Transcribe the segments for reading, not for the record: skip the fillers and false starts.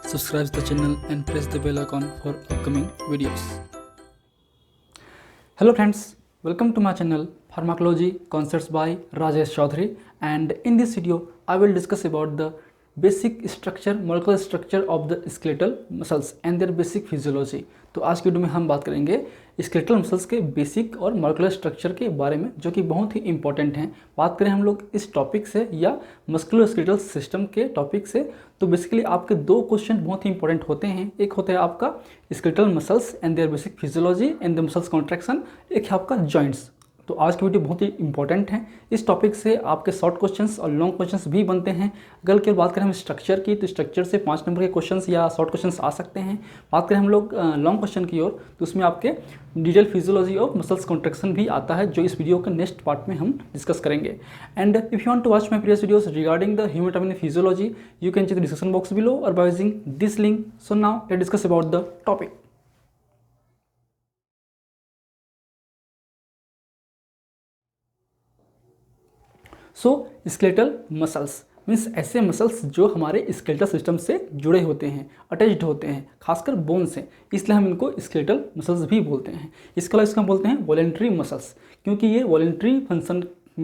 subscribe the channel and press the bell icon for upcoming videos. Hello friends, welcome to my channel Pharmacology Concepts by Rajesh Chaudhary, and in this video I will discuss about the basic structure, molecular structure of the skeletal muscles and their basic physiology. तो आज की video में हम बात करेंगे skeletal muscles के basic और molecular structure के बारे में, जो कि बहुत ही इंपॉर्टेंट हैं। बात करें हम लोग इस टॉपिक से या मस्कुलर स्केलेटल सिस्टम के टॉपिक से, तो बेसिकली आपके दो क्वेश्चन बहुत ही इंपॉर्टेंट होते हैं। एक होता है आपका skeletal muscles and their basic physiology and the muscles contraction, एक है आपका जॉइंट्स। तो आज की वीडियो बहुत ही इंपॉर्टेंट है। इस टॉपिक से आपके शॉर्ट क्वेश्चंस और लॉन्ग क्वेश्चंस भी बनते हैं। अगर केवल बात करें हम स्ट्रक्चर की, तो स्ट्रक्चर से 5 नंबर के क्वेश्चंस या शॉर्ट क्वेश्चंस आ सकते हैं। बात करें हम लोग लॉन्ग क्वेश्चन की ओर, तो उसमें आपके detail physiology of muscles contraction भी आता है, जो इस वीडियो के नेक्स्ट पार्ट में हम डिस्कस करेंगे। And if you want to watch my previous videos regarding the human anatomy physiology, you can check the description box below और by using this link. So now let's discuss about the topic. So skeletal muscles means ऐसे muscles जो हमारे skeletal system से जुड़े होते हैं, attached होते हैं, खासकर बोन से, इसलिए हम इनको स्केलेटल मसल्स भी बोलते हैं। इसके अलावा इसको हम बोलते हैं वॉलेंट्री मसल्स, क्योंकि ये वॉलेंट्री फंक्शन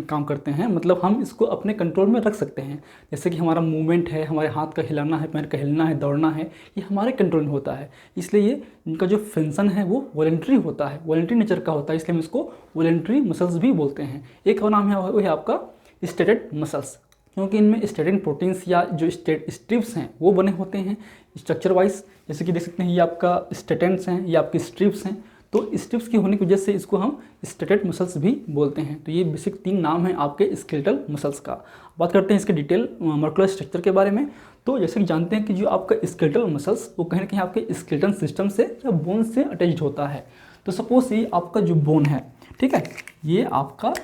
काम करते हैं। मतलब हम इसको अपने कंट्रोल में रख सकते हैं। जैसे कि हमारा मूवमेंट है, हमारे हाथ का हिलाना है, पैर का हिलना है, दौड़ना है, ये हमारे कंट्रोल में होता है। इसलिए ये इनका जो फंक्शन है वो वॉलेंट्री होता है, वॉलेंट्री नेचर का होता है, इसलिए हम इसको वॉलेंट्री मसल्स भी बोलते हैं। एक और नाम है वो है आपका स्टेटेड मसल्स, क्योंकि इनमें स्टेटिन प्रोटीन्स या जो स्ट्रिप्स हैं वो बने होते हैं स्ट्रक्चर वाइज। जैसे कि देख सकते हैं ये आपका स्टेटेंट्स हैं, ये आपकी स्ट्रिप्स हैं। तो स्ट्रिप्स की होने की वजह से इसको हम स्टेटेड मसल्स भी बोलते हैं। तो ये बेसिक 3 नाम हैं आपके स्केलेटल मसल्स का। बात करते हैं इसके डिटेल मॉलिक्यूलर स्ट्रक्चर के बारे में। तो जैसे कि जानते हैं कि जो आपका स्केलेटल मसल्स वो कहीं ना कहीं आपके स्केलेटन सिस्टम से या बोन से अटैच्ड होता है। तो सपोज ये आपका जो बोन है, ठीक है, ये आपका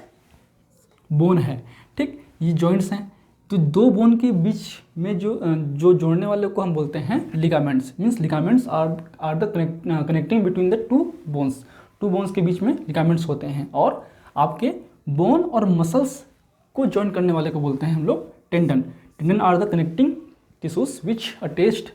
बोन है, ठीक, ये जॉइंट्स हैं। तो दो बोन के बीच में जो जोड़ने वाले को हम बोलते हैं ligaments. Means ligaments are the connecting between the two bones के बीच में लिगामेंट्स होते हैं। और आपके बोन और मसल्स को जॉइन करने वाले को बोलते हैं हम लोग tendon are the connecting tissues which attached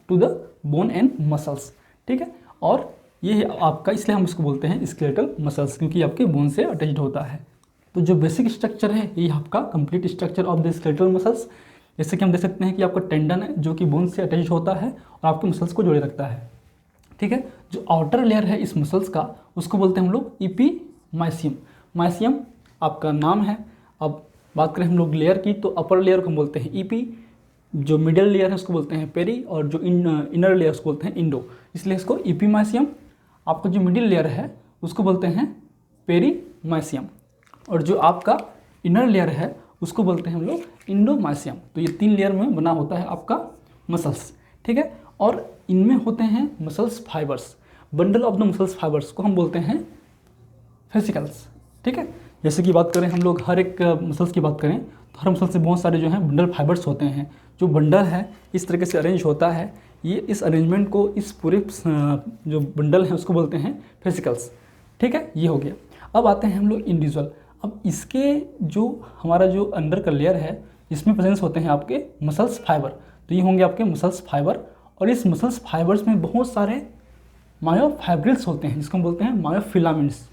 to the bone and muscles, ठीक है। और ये है आपका, इसलिए हम इसको बोलते हैं स्केलेटल मसल्स, क्योंकि आपके बोन से अटैच्ड होता है। तो जो बेसिक स्ट्रक्चर है ये आपका complete structure of the skeletal muscles. जैसे कि हम देख सकते हैं कि आपका टेंडन है जो कि बोन से अटैच होता है और आपके मसल्स को जोड़े रखता है, ठीक है। जो आउटर लेयर है इस मसल्स का, उसको बोलते हैं हम लोग इपीमाइसियम। माइसियम आपका नाम है। अब बात करें हम लोग लेयर की, तो अपर लेयर को हम बोलते हैं ईपी, जो मिडल लेयर है उसको बोलते हैं पेरी, और जो इनर लेयर उसको बोलते हैं इंडो, इसलिए इसको इपीमाइसियम। आपका जो मिडिल लेयर है उसको बोलते हैं पेरीमाइसियम, और जो आपका इनर लेयर है उसको बोलते हैं हम लोग इंडोमाइसियम। तो ये 3 लेयर में बना होता है आपका मसल्स, ठीक है। और इनमें होते हैं muscles fibres. Bundle of the muscles fibres को हम बोलते हैं फेसिकल्स, ठीक है। जैसे कि बात करें हम लोग हर एक मसल्स की बात करें, तो हर मसल से बहुत सारे जो हैं बंडल फाइबर्स होते हैं। जो बंडल है इस तरीके से अरेंज होता है, ये इस अरेंजमेंट को, इस पूरे जो बंडल है उसको बोलते हैं फेसिकल्स, ठीक है। ये हो गया। अब आते हैं हम लोग इंडिविजुअल। अब इसके जो हमारा जो अंदर का लेयर है, इसमें प्रेजेंस होते हैं आपके मसल्स फाइबर। तो ये होंगे आपके मसल्स फाइबर, और इस मसल्स फाइबर्स में बहुत सारे मायोफाइब्रिल्स होते हैं, जिसको हम बोलते हैं मायोफिलामेंट्स।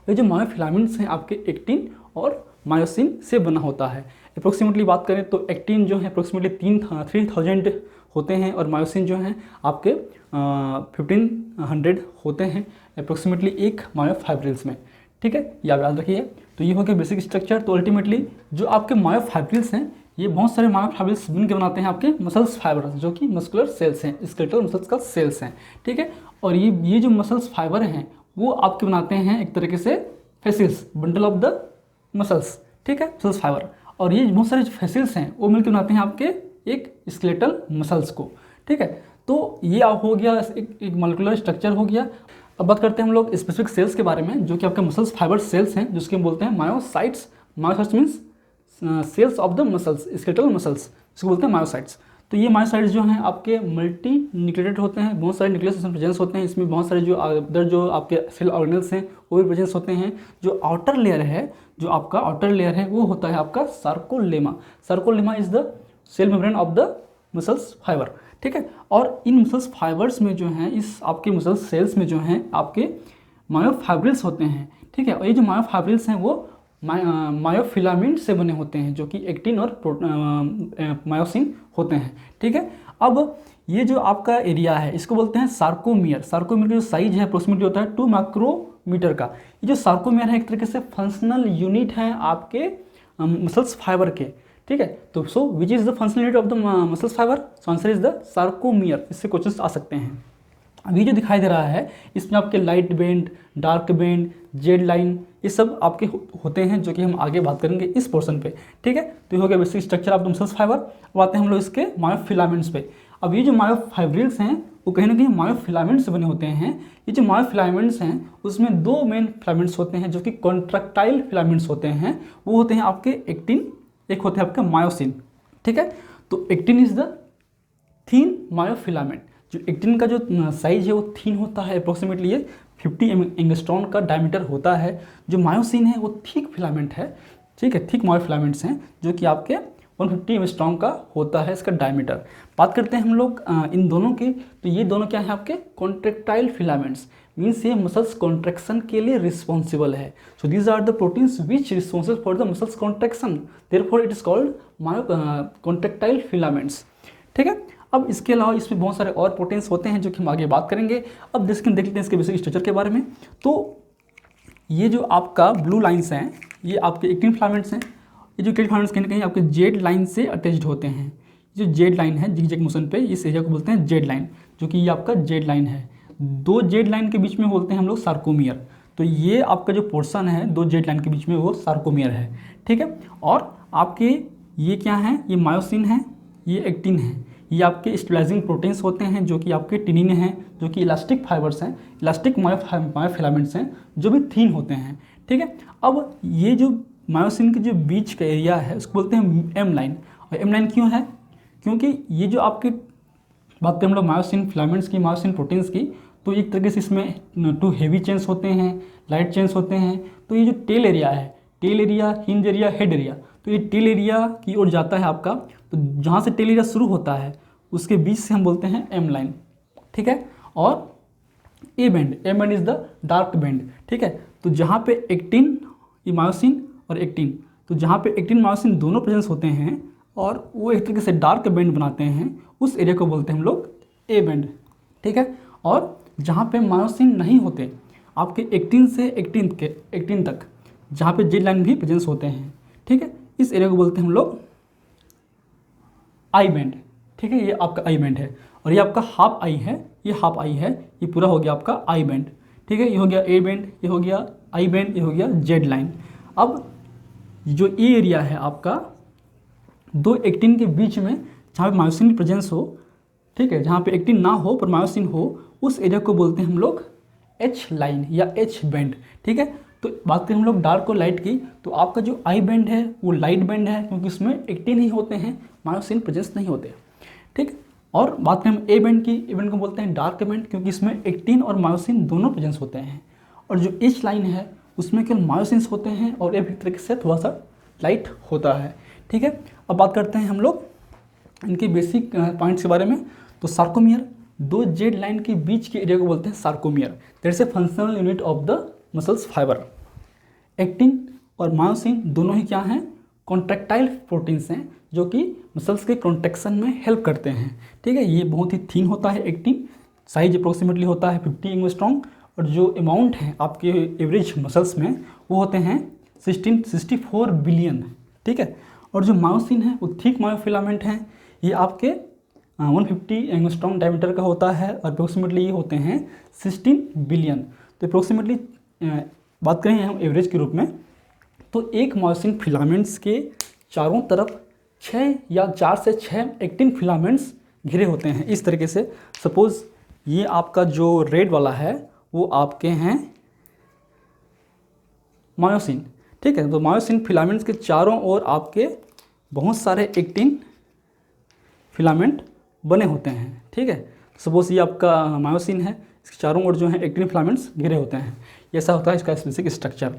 ये जो मायोफिलामेंट्स हैं आपके एक्टिन और मायोसिन से बना होता है। अप्रोक्सीमेटली बात करें तो एक्टिन जो है अप्रोक्सीमेटली 3000 होते हैं, और मायोसिन जो हैं आपके 1500 होते हैं अप्रोक्सीमेटली एक मायोफाइब्रिल्स में, ठीक है। ये आप याद रखिए। तो ये हो गया बेसिक स्ट्रक्चर। तो अल्टीमेटली जो आपके मायोफाइब्रिल्स हैं, ये बहुत सारे मायोफाइब्रिल्स मिल के बनाते हैं आपके मसल्स फाइबर, जो कि मस्कुलर सेल्स हैं, स्केलेटल मसल्स का सेल्स हैं, ठीक है। और ये जो मसल्स फाइबर हैं वो आपके बनाते हैं एक तरीके से फेसिल्स, बंडल ऑफ द मसल्स, ठीक है, मसल्स फाइबर। और ये बहुत सारे जो फेसिल्स हैं वो मिलकर बनाते हैं आपके एक स्केलेटल मसल्स को, ठीक है। तो ये हो गया एक मॉलिक्यूलर स्ट्रक्चर हो गया। अब बात करते हैं हम लोग स्पेसिफिक सेल्स के बारे में, जो कि आपके मसल्स फाइबर सेल्स हैं, जिसके हम बोलते हैं myocytes. Myocytes means cells of the muscles, skeletal muscles, जिसको बोलते हैं मायोसाइट्स। तो ये मायोसाइट्स जो हैं आपके मल्टी न्यूक्लिएटेड होते हैं, बहुत सारे न्यूक्लियस इसमें प्रेजेंस होते हैं। इसमें बहुत सारे जो अदर जो आपके सेल ऑर्गेनल्स हैं वो भी प्रेजेंस होते हैं। जो आउटर लेयर है, जो आपका आउटर लेयर है वो होता है आपका sarcolemma. Sarcolemma is the cell membrane of the muscles fibre, ठीक है। और इन मसल्स फाइबर्स में जो हैं, इस आपके मसल्स सेल्स में जो हैं आपके मायोफाइब्रिल्स होते हैं, ठीक है। और ये जो मायोफाइब्रिल्स हैं वो मायोफिलामेंट से बने होते हैं, जो कि एक्टिन और मायोसिन होते हैं, ठीक है। अब ये जो आपका एरिया है इसको बोलते हैं सार्कोमियर। सार्कोमियर का जो साइज है अप्रोक्सीमेटली होता है 2 माइक्रोमीटर का। ये जो सार्कोमियर है एक तरीके से फंक्शनल यूनिट है आपके मसल्स फाइबर के, ठीक है। तो so which is the functional unit of the muscles fiber? So answer is the sarcomere. इससे क्वेश्चन आ सकते हैं। अभी जो दिखाई दे रहा है इसमें आपके light band, dark band, Z line, ये सब आपके होते हैं, जो कि हम आगे बात करेंगे इस पोर्शन पे, ठीक है। तो ये हो गया basic structure of the muscles fibre. अब आते हैं हम लोग इसके मायोफिलामेंट्स पे। अब ये जो मायोफाइब्रिल्स हैं वो कहीं ना कहीं मायोफिलामेंट से बने होते हैं। ये जो मायोफिलामेंट्स हैं उसमें 2 मेन फिलामेंट्स होते हैं जो कि कॉन्ट्रैक्टाइल फिलामेंट्स होते हैं। वो होते हैं आपके एक्टिन, एक होते हैं आपका मायोसिन, ठीक है। तो actin is the thin myofilament. जो एक्टिन का जो साइज है वो थीन होता है, अप्रोक्सीमेटली ये 50 एंगस्ट्रॉन का डायमीटर होता है। जो मायोसिन है वो थिक फिलामेंट है, ठीक है, थिक मायोफिलामेंट्स हैं जो कि आपके 150 एंगस्ट्रॉन का होता है इसका डायमीटर। बात करते हैं हम लोग इन दोनों की, तो ये दोनों क्या है आपके कॉन्ट्रैक्टाइल फिलामेंट्स, मीन्स ये मसल्स कॉन्ट्रैक्शन के लिए रिस्पॉन्सिबल है। So these are the proteins which responsible for the muscles contraction, therefore it is called myo contractile filaments, ठीक है। अब इसके अलावा इसमें बहुत सारे और प्रोटीन्स होते हैं जो कि हम आगे बात करेंगे। अब देख लेते हैं इसके बेसिक स्ट्रक्चर के बारे में। तो ये जो आपका ब्लू लाइन्स हैं ये आपके एक्टिन फिलामेंट्स हैं। ये जो एक्टिन फिलामेंट्स कहीं ना कहीं आपके जेड लाइन से अटैच्ड होते हैं। जो जेड लाइन है जिग-जैग मोशन पे, इस एरिया को बोलते हैं जेड लाइन, जो कि ये आपका जेड लाइन है। 2 जेड लाइन के बीच में बोलते हैं हम लोग सार्कोमियर। तो ये आपका जो पोर्शन है 2 जेड लाइन के बीच में वो सार्कोमियर है, ठीक है। और आपके ये क्या है, ये मायोसिन है, ये एक्टिन है। ये आपके स्टेबलाइजिंग प्रोटीन्स होते हैं जो कि आपके टिनिन हैं, जो कि इलास्टिक फाइबर्स हैं, इलास्टिक मायोफिलामेंट्स हैं जो भी थीन होते हैं, ठीक है। अब ये जो मायोसिन के जो बीच का एरिया है उसको बोलते हैं एम लाइन। और एम लाइन क्यों है? क्योंकि ये जो आपके बात करें हम लोग मायोसिन फिलामेंट्स की, मायोसिन प्रोटीन्स की, तो एक तरीके से इसमें 2 हेवी चेन्स होते हैं, लाइट चेन्स होते हैं। तो ये जो टेल एरिया है, tail area, hinge area, head area, तो ये टेल एरिया की ओर जाता है आपका। तो जहाँ से टेल एरिया शुरू होता है उसके बीच से हम बोलते हैं एम लाइन, ठीक है। और A band is the dark band, ठीक है। तो जहाँ पे एक्टिन, मायोसिन और एक्टिन, तो जहाँ पे एक्टिन मायोसिन दोनों प्रेजेंस होते हैं और वो एक तरीके से डार्क बैंड बनाते हैं, उस एरिया को बोलते हैं हम लोग ए बैंड, ठीक है। और जहाँ पे मायोसिन नहीं होते, आपके एक्टिन से एक्टिन तक जहाँ पे जेड लाइन भी प्रेजेंस होते हैं, ठीक है, इस एरिया को बोलते हैं हम लोग आई बैंड, ठीक है। ये आपका आई बैंड है। और ये आपका हाफ आई है, ये हाफ आई है, ये पूरा हो गया आपका आई बैंड, ठीक है। ये हो गया ए बैंड, ये हो गया आई बैंड, ये हो गया जेड लाइन। अब जो ए एरिया है आपका 2 एक्टिन के बीच में जहाँ पे मायोसिन की प्रेजेंस हो, ठीक है, जहाँ पे एक्टिन ना हो पर मायोसिन हो, उस एरिया को बोलते हैं हम लोग एच लाइन या एच बैंड, ठीक है। तो बात करें हम लोग डार्क और लाइट की, तो आपका जो आई बैंड है वो लाइट बैंड है क्योंकि इसमें एक्टिन ही होते हैं, मायोसिन प्रेजेंस नहीं होते, ठीक। और बात करें हम ए बैंड की, ए बैंड को बोलते हैं डार्क बैंड क्योंकि इसमें एक्टिन और मायोसिन दोनों प्रेजेंस होते हैं। और जो एच लाइन है उसमें केवल मायोसिन्स होते हैं और एक तरीके से थोड़ा सा लाइट होता है, ठीक है। अब बात करते हैं हम लोग इनके बेसिक पॉइंट्स के बारे में। तो सार्कोमियर, 2 जेड लाइन के बीच के एरिया को बोलते हैं sarcomere, that is a functional unit of the muscles fibre. Actin और मायोसिन दोनों ही क्या हैं, कॉन्ट्रैक्टाइल प्रोटीन्स हैं जो कि मसल्स के कॉन्ट्रैक्शन में हेल्प करते हैं, ठीक है। ये बहुत ही थीन होता है एक्टिन, साइज अप्रोक्सीमेटली होता है 50 एंगस्ट्रॉम, और जो अमाउंट है आपके एवरेज मसल्स में वो होते हैं 64 बिलियन, ठीक है। और जो मायोसिन है वो थिक मायोफिलामेंट हैं, ये आपके 150 एंगस्ट्रॉम डायमीटर का होता है और अप्रोक्सीमेटली ये होते हैं 16 बिलियन। तो अप्रोक्सीमेटली बात करें हम एवरेज के रूप में, तो एक मायोसिन फिलामेंट्स के चारों तरफ 6 या 4 से 6 एक्टिन फिलामेंट्स घिरे होते हैं इस तरीके से। सपोज़ ये आपका जो रेड वाला है वो आपके हैं मायोसिन, ठीक है। तो मायोसिन फिलामेंट्स के चारों ओर आपके बहुत सारे एक्टिन फिलामेंट बने होते हैं, ठीक है। सपोज ये आपका मायोसिन है, इसके चारों ओर जो है एक्टिन फिलामेंट्स घिरे होते हैं, ऐसा होता है इसका स्पेसिफिक स्ट्रक्चर।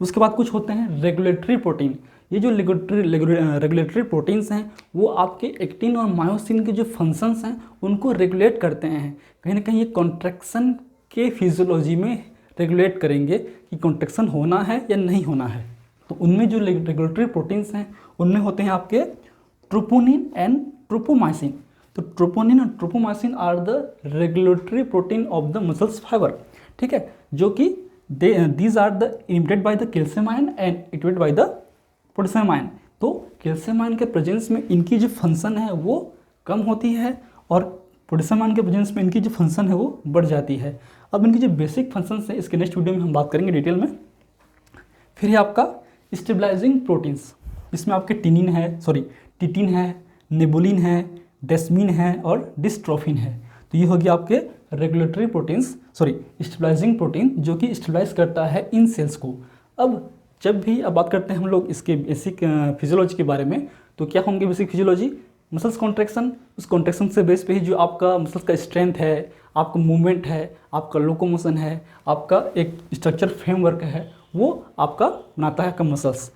उसके बाद कुछ होते हैं रेगुलेटरी प्रोटीन। ये जो रेगुलेटरी प्रोटीन्स हैं वो आपके एक्टिन और मायोसिन के जो फंक्शंस हैं उनको रेगुलेट करते हैं। कहीं ना कहीं ये कॉन्ट्रैक्शन के फिजियोलॉजी में रेगुलेट करेंगे कि कॉन्ट्रैक्शन होना है या नहीं होना है। तो उनमें जो रेगुलेटरी प्रोटीन्स हैं उनमें होते हैं आपके ट्रोपोनिन एंड ट्रोपोमाइसिन। तो ट्रोपोनिन और tropomyosin are the regulatory protein of the muscles fibre, ठीक है, जो कि these are the inhibited by the calcium ion and activated by the potassium ion. तो कैल्शियम आयन के प्रेजेंस में इनकी जो फंक्शन है वो कम होती है और पोटेशियम आयन के प्रेजेंस में इनकी जो फंक्शन है वो बढ़ जाती है। अब इनकी जो बेसिक फंक्शंस है इसके नेक्स्ट वीडियो में हम बात करेंगे डिटेल में। फिर है आपका स्टेबलाइजिंग प्रोटीन्स, इसमें आपके टिटिन है, नेबुलिन है, डेस्मीन है और डिस्ट्रोफिन है। तो ये हो गया आपके रेगुलेटरी प्रोटीन्स, स्टेबलाइजिंग प्रोटीन जो कि स्टेबलाइज करता है इन सेल्स को। अब जब भी अब बात करते हैं हम लोग इसके बेसिक फिजियोलॉजी के बारे में, तो क्या होंगे बेसिक फिजियोलॉजी? मसल्स कॉन्ट्रैक्शन, उस कॉन्ट्रैक्शन से बेस पे ही जो आपका मसल्स का स्ट्रेंथ है, आपका मूवमेंट है, आपका लोकोमोशन है, आपका एक स्ट्रक्चर फ्रेमवर्क है, वो आपका बनाता है आपका मसल्स।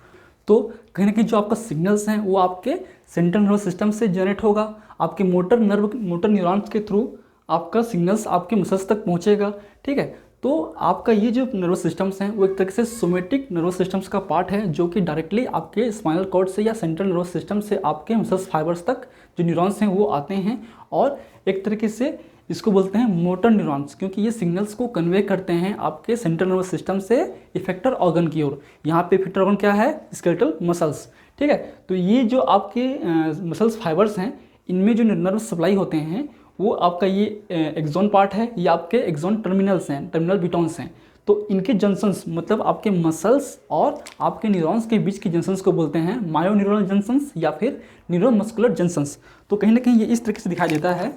तो कहीं ना कहीं जो आपका सिग्नल्स हैं वो आपके सेंट्रल नर्वस सिस्टम से जनरेट होगा, आपके मोटर न्यूरॉन्स के थ्रू आपका सिग्नल्स आपके मसल्स तक पहुंचेगा, ठीक है। तो आपका ये जो नर्वस सिस्टम्स हैं वो एक तरीके से सोमेटिक नर्वस सिस्टम्स का पार्ट है जो कि डायरेक्टली आपके स्पाइनल कॉर्ड से या सेंट्रल नर्वस सिस्टम से आपके मसल्स फाइबर्स तक जो न्यूरॉन्स हैं वो आते हैं और एक तरीके से इसको बोलते हैं मोटर न्यूरॉन्स, क्योंकि ये सिग्नल्स को कन्वे करते हैं आपके सेंट्रल नर्वस सिस्टम से इफेक्टर ऑर्गन की ओर। यहाँ पे इफेक्टर ऑर्गन क्या है? स्केलेटल मसल्स, ठीक है। तो ये जो आपके मसल्स फाइबर्स हैं इनमें जो नर्व सप्लाई होते हैं वो आपका ये एक्सॉन पार्ट है, ये आपके एक्सॉन टर्मिनल्स हैं, टर्मिनल बिटॉन्स हैं। तो इनके जंक्शंस मतलब आपके मसल्स और आपके न्यूरॉन्स के बीच के जंक्शंस को बोलते हैं मायोन्यूरल जंक्शंस या फिर न्यूरोमस्कुलर जंक्शंस। तो कहीं ना कहीं ये इस तरीके से दिखाई देता है,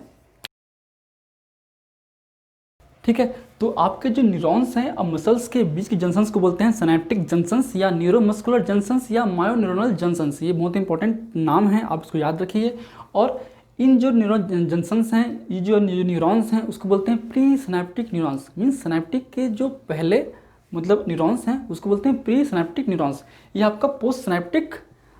ठीक है। तो आपके जो न्यूरॉन्स हैं और मसल्स के बीच के जंक्शंस को बोलते हैं सिनैप्टिक जंक्शंस या न्यूरोमस्कुलर जंक्शंस या मायोन्यूरल जंक्शंस। ये बहुत इंपॉर्टेंट नाम है, आप इसको याद रखिए। और इन जो जंक्शंस हैं, ये जो न्यूरॉन्स हैं उसको बोलते हैं pre synaptic neurons. Means synaptic के जो पहले मतलब न्यूरॉन्स हैं उसको बोलते हैं प्री सिनैप्टिक न्यूरॉन्स। ये आपका पोस्ट सिनैप्टिक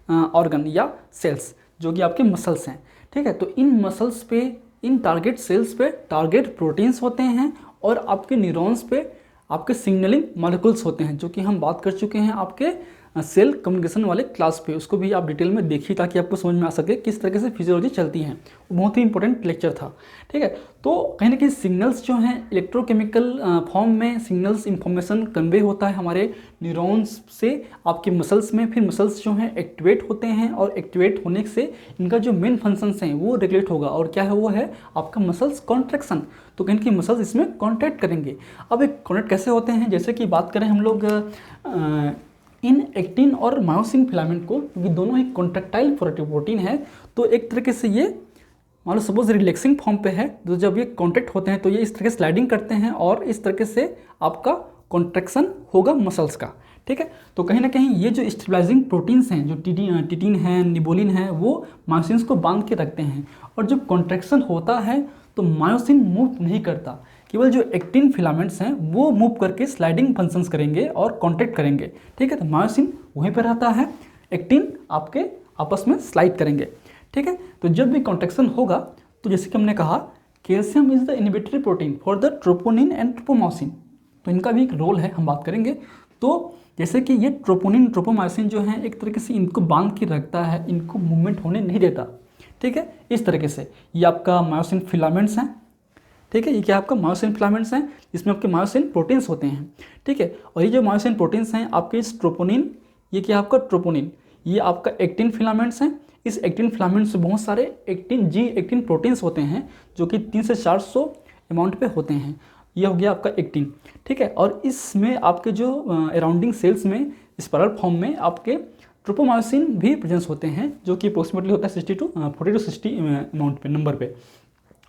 ऑर्गन या सेल्स जो कि आपके मसल्स हैं, ठीक है। तो इन मसल्स पे, इन टारगेट सेल्स पे टारगेट प्रोटीन्स होते हैं और आपके न्यूरॉन्स पे आपके सिग्नलिंग मॉलिक्यूल्स होते हैं जो कि हम बात कर चुके हैं आपके सेल कम्युनिकेशन वाले क्लास पे। उसको भी आप डिटेल में देखिए ताकि आपको समझ में आ सके किस तरीके से फिजियोलॉजी चलती है। बहुत ही इंपॉर्टेंट लेक्चर था, ठीक है। तो कहीं ना कहीं सिग्नल्स जो हैं इलेक्ट्रोकेमिकल फॉर्म में सिग्नल्स इंफॉर्मेशन कन्वे होता है हमारे न्यूरॉन्स से आपके मसल्स में। फिर मसल्स जो हैं एक्टिवेट होते हैं और एक्टिवेट होने से इनका जो मेन फंक्शंस हैं वो रेगुलेट होगा और क्या है वो है आपका मसल्स कॉन्ट्रैक्शन। तो कहीं की मसल्स इसमें कॉन्ट्रैक्ट करेंगे। अब एक कॉन्ट्रैक्ट कैसे होते हैं, जैसे कि बात करें हम लोग इन एक्टिन और मायोसिन फिलामेंट को, क्योंकि दोनों ही कॉन्ट्रैक्टाइल प्रोटीन है। तो एक तरीके से ये मान लो सपोज रिलैक्सिंग फॉर्म पे है, तो जब ये कॉन्ट्रैक्ट होते हैं तो ये इस तरह से स्लाइडिंग करते हैं और इस तरीके से आपका कॉन्ट्रैक्शन होगा मसल्स का, ठीक है। तो कहीं ना कहीं ये जो स्टेबलाइजिंग प्रोटीन्स हैं जो टिटिन है, निबोलिन है, वो मायोसिन्स को बांध के रखते हैं। और जब कॉन्ट्रैक्शन होता है तो मायोसिन मूव नहीं करता, केवल जो एक्टिन फिलामेंट्स हैं वो मूव करके स्लाइडिंग फंक्शंस करेंगे और कॉन्ट्रैक्ट करेंगे, ठीक है। तो मायोसिन वहीं पर रहता है, एक्टिन आपके आपस में स्लाइड करेंगे, ठीक है। तो जब भी कॉन्ट्रैक्शन होगा तो जैसे कि हमने कहा calcium is the inhibitory protein for the troponin and tropomyosin, तो इनका भी एक रोल है, हम बात करेंगे। तो जैसे कि ये ट्रोपोनिन ट्रोपोमायोसिन जो है एक तरीके से इनको बांध के रखता है, इनको मूवमेंट होने नहीं देता, ठीक है। इस तरीके से ये आपका मायोसिन फिलामेंट्स हैं, ठीक है। ये क्या आपका मायोसिन फिलामेंट्स हैं जिसमें आपके मायोसिन प्रोटीन्स होते हैं, ठीक है। और ये जो मायोसिन प्रोटीन्स हैं आपके इस ट्रोपोनिन, ये क्या आपका ट्रोपोनिन, ये आपका एक्टिन फिलामेंट्स हैं। इस एक्टिन फिलामेंट्स से बहुत सारे एक्टिन प्रोटीन्स होते हैं जो कि 300 से 400 अमाउंट पे होते हैं। ये हो गया आपका एक्टिन, ठीक है। और इसमें आपके जो अराउंडिंग सेल्स में स्पाइरल फॉर्म में आपके ट्रोपोमायोसिन भी प्रेजेंस होते हैं जो कि अप्रोक्सीमेटली होता है 40 to 60 अमाउंट पे, नंबर पे।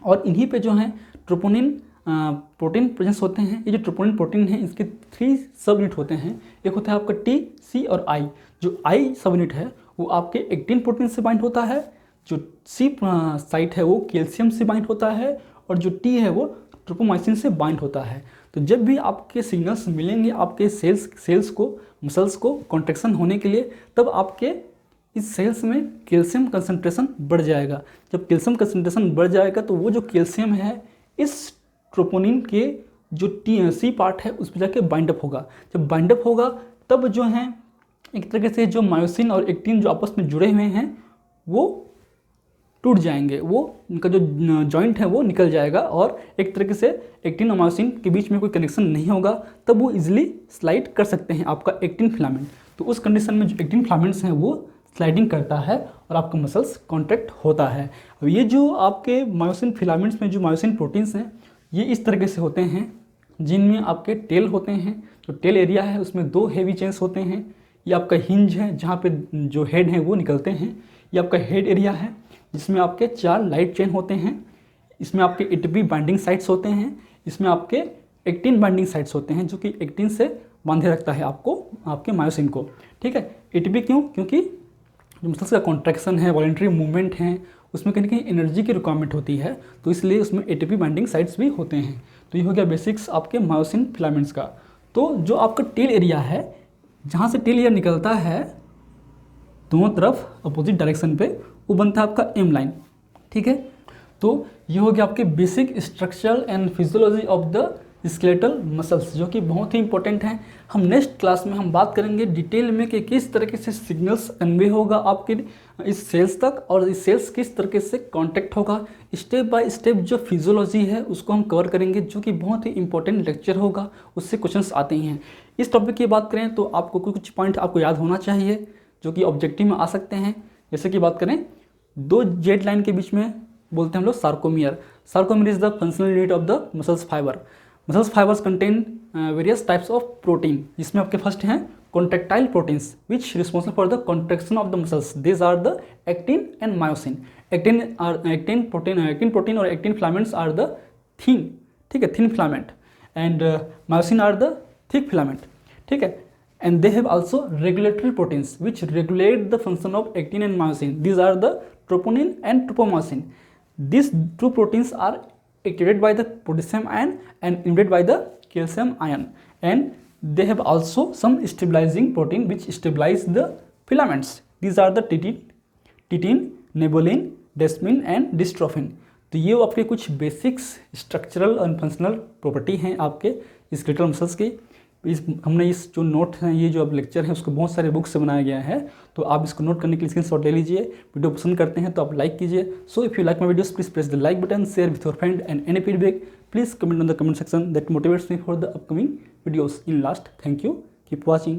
और इन्हीं पे जो है ट्रोपोनिन प्रोटीन प्रेजेंस होते हैं। ये जो ट्रोपोनिन प्रोटीन है इसके 3 सब यूनिट होते हैं। एक होता है आपका टी, सी और आई। जो आई सब यूनिट है वो आपके एक्टिन प्रोटीन से बाइंड होता है, जो सी साइट है वो कैल्शियम से बाइंड होता है और जो टी है वो ट्रोपोमाइसिन से बाइंड होता है। तो जब भी आपके सिग्नल्स मिलेंगे आपके सेल्स को, मसल्स को कॉन्ट्रैक्शन होने के लिए, तब आपके इस सेल्स में कैल्शियम कंसंट्रेशन बढ़ जाएगा। जब कैल्शियम कंसंट्रेशन बढ़ जाएगा तो वो जो कैल्शियम है इस ट्रोपोनिन के जो सी पार्ट है उस पर जाके बाइंडअप होगा। जब बाइंडअप होगा तब जो है एक तरीके से जो मायोसिन और एक्टिन जो आपस में जुड़े हुए हैं वो टूट जाएंगे, वो उनका जो जॉइंट है वो निकल जाएगा और एक तरीके से एक्टिन और मायोसिन के बीच में कोई कनेक्शन नहीं होगा, तब वो इजीली स्लाइड कर सकते हैं आपका एक्टिन फिलामेंट। तो उस कंडीशन में जो एक्टिन फिलामेंट्स हैं वो स्लाइडिंग करता है और आपका मसल्स कॉन्ट्रैक्ट होता है। अब ये जो आपके मायोसिन फिलामेंट्स में जो मायोसिन प्रोटीन्स हैं ये इस तरीके से होते हैं, जिनमें आपके टेल होते हैं। जो टेल एरिया है उसमें 2 हेवी चेन्स होते हैं। ये आपका हिंज है जहाँ पे जो हेड हैं वो निकलते हैं। ये आपका हेड एरिया है जिसमें आपके 4 लाइट चेन होते हैं। इसमें आपके एटीपी बाइंडिंग साइट्स होते हैं। इसमें आपके एक्टिन बाइंडिंग साइट्स होते हैं जो कि एक्टिन से बांधे रखता है आपको, आपके मायोसिन को। ठीक है, एटीपी क्यों? क्योंकि जो मसल्स का कॉन्ट्रैक्शन है, वॉलंटरी मूवमेंट है, उसमें कहीं ना कहीं एनर्जी की रिक्वायरमेंट होती है, तो इसलिए उसमें एटीपी बाइंडिंग साइट्स भी होते हैं। तो ये हो गया बेसिक्स आपके मायोसिन फिलामेंट्स का। तो जो आपका टेल एरिया है, जहाँ से टेल एरिया निकलता है दोनों तरफ अपोजिट डायरेक्शन पे, वो बनता है आपका एम लाइन। ठीक है, तो ये हो गया आपके basic structural and physiology of the skeletal muscles, जो कि बहुत ही इंपॉर्टेंट हैं। हम नेक्स्ट क्लास में हम बात करेंगे डिटेल में कि किस तरीके से सिग्नल्स कन्वे होगा आपके इस सेल्स तक और इस सेल्स किस तरीके से कांटेक्ट होगा। स्टेप बाय स्टेप जो फिजियोलॉजी है उसको हम कवर करेंगे, जो कि बहुत ही इंपॉर्टेंट लेक्चर होगा, उससे क्वेश्चंस आते हैं। इस टॉपिक की बात करें तो आपको कुछ पॉइंट आपको याद होना चाहिए जो कि ऑब्जेक्टिव में आ सकते हैं। जैसे कि बात करें 2 जेड लाइन के बीच में बोलते हैं हम लोग sarcomere. Sarcomere is the functional unit of the muscles fiber. Muscles fibers contain various types of protein, जिसमें आपके फर्स्ट हैं contractile proteins which responsible for the contraction of the muscles. This are the actin and myosin. Actin protein और actin filaments are the thin, ठीक है, thin filament, and myosin are the thick filament. ठीक है, and they have also regulatory proteins which regulate the function of actin and myosin. These are the troponin and tropomyosin. These 2 proteins are activated by the potassium ion and inhibited by the calcium ion, and they have also some stabilizing protein which stabilize the filaments. These are the titin, nebolin, desmin and dystrophin. तो ये आपके कुछ basics structural और functional property हैं आपके skeletal muscles की। हमने इस जो नोट हैं, ये जो अब लेक्चर है उसको बहुत सारे बुक्स से बनाया गया है, तो आप इसको नोट करने के लिए स्क्रीनशॉट ले लीजिए। वीडियो पसंद करते हैं तो आप लाइक कीजिए। So if you like my videos please press the like button, share with your friend and any feedback please comment on the comment section that motivates me for the upcoming videos in last. Thank you, keep watching.